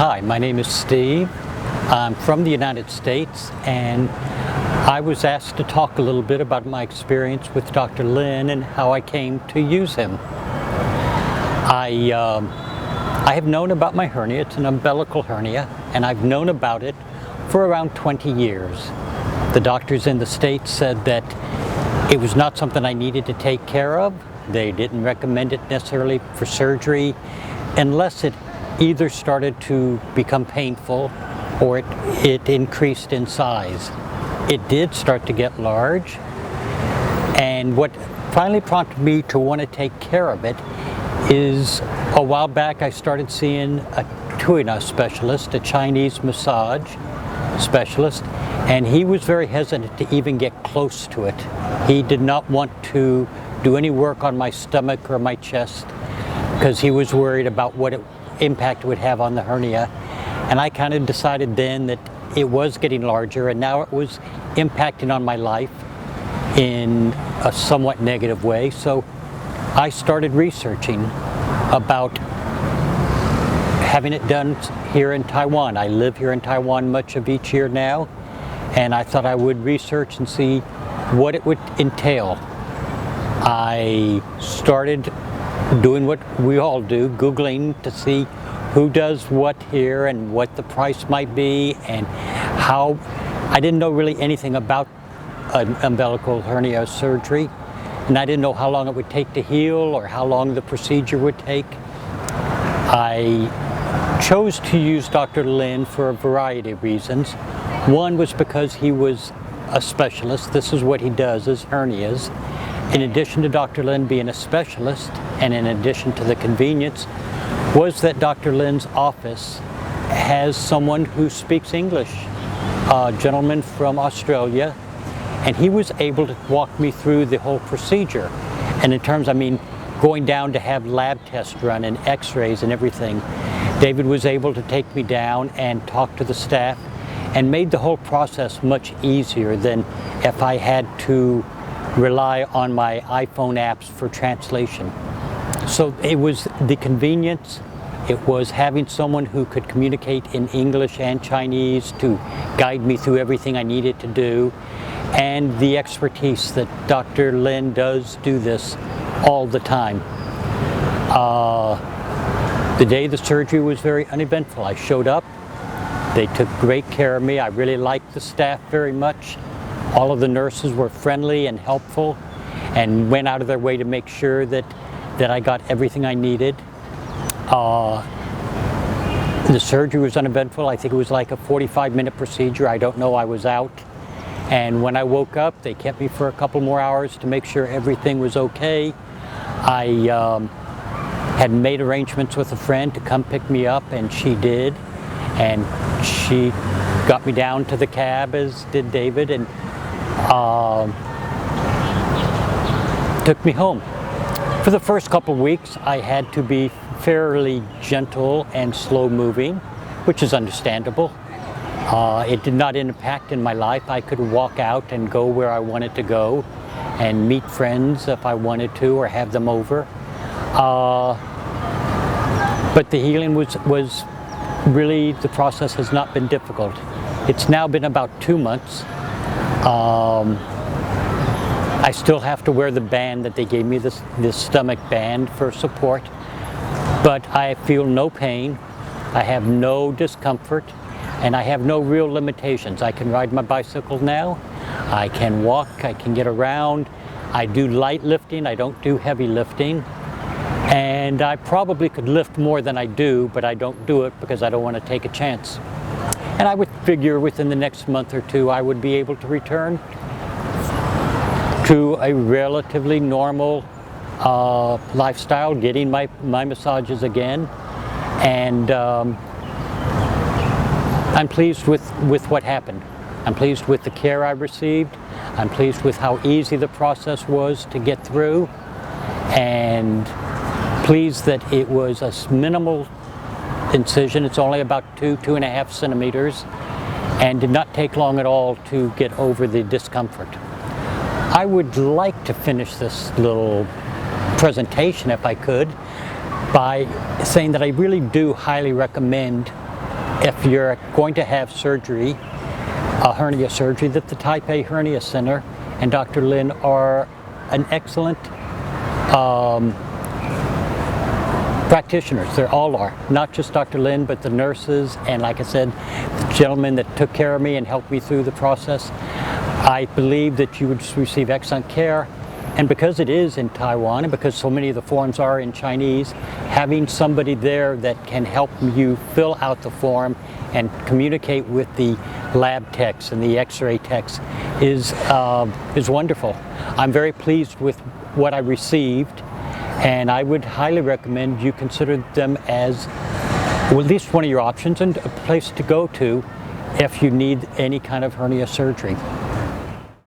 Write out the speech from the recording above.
Hi, my name is Steve. I'm from the United States, and I was asked to talk a little bit about my experience with Dr. Lin and how I came to use him. I have known about my hernia. It's an umbilical hernia, and I've known about it for around 20 years. The doctors in the States said that it was not something I needed to take care of. They didn't recommend it necessarily for surgery unless it either started to become painful or it increased in size. It did start to get large, and what finally prompted me to want to take care of it is a while back I started seeing a Tuina specialist, a Chinese massage specialist, and he was very hesitant to even get close to it. He did not want to do any work on my stomach or my chest because he was worried about what impact it would have on the hernia. And I kind of decided then that it was getting larger, and now it was impacting on my life in a somewhat negative way. So I started researching about having it done here in Taiwan. I live here in Taiwan much of each year now, and I thought I would research and see what it would entail. I started doing what we all do, Googling to see who does what here and what the price might be and how. I didn't know really anything about an umbilical hernia surgery, and I didn't know how long it would take to heal or how long the procedure would take. I chose to use Dr. Lin for a variety of reasons. One was because he was a specialist. This is what he does, is hernias. In addition to Dr. Lin being a specialist, and in addition to the convenience, was that Dr. Lin's office has someone who speaks English, a gentleman from Australia, and he was able to walk me through the whole procedure. And in terms, going down to have lab tests run and x-rays and everything, David was able to take me down and talk to the staff and made the whole process much easier than if I had to rely on my iPhone apps for translation. So it was the convenience, it was having someone who could communicate in English and Chinese to guide me through everything I needed to do, and the expertise that Dr. Lin does do this all the time. The day the surgery was very uneventful. I showed up, they took great care of me. I really liked the staff very much. All of the nurses were friendly and helpful and went out of their way to make sure that I got everything I needed. The surgery was uneventful. I think it was like a 45-minute procedure. I don't know, I was out. And when I woke up, they kept me for a couple more hours to make sure everything was okay. I had made arrangements with a friend to come pick me up, and she did. And she got me down to the cab, as did David, and took me home. For the first couple of weeks, I had to be fairly gentle and slow moving, which is understandable. It did not impact in my life. I could walk out and go where I wanted to go and meet friends if I wanted to, or have them over. But the healing was really, the process has not been difficult. It's now been about 2 months. I still have to wear the band that they gave me, this stomach band for support, but I feel no pain, I have no discomfort, and I have no real limitations. I can ride my bicycle now, I can walk, I can get around, I do light lifting, I don't do heavy lifting, and I probably could lift more than I do, but I don't do it because I don't want to take a chance. And I would figure within the next month or two I would be able to return to a relatively normal lifestyle, getting my massages again. And I'm pleased with what happened. I'm pleased with the care I received. I'm pleased with how easy the process was to get through, and pleased that it was a minimal incision. It's only about 2.5 centimeters, and did not take long at all to get over the discomfort. I would like to finish this little presentation, if I could, by saying that I really do highly recommend if you're going to have surgery, a hernia surgery, that the Taipei Hernia Center and Dr. Lin are an excellent practitioners. They all are, not just Dr. Lin, but the nurses, and like I said, the gentleman that took care of me and helped me through the process. I believe that you would receive excellent care, and because it is in Taiwan and because so many of the forms are in Chinese, having somebody there that can help you fill out the form and communicate with the lab techs and the x-ray techs is wonderful. I'm very pleased with what I received, and I would highly recommend you consider them as, well, at least one of your options and a place to go to if you need any kind of hernia surgery.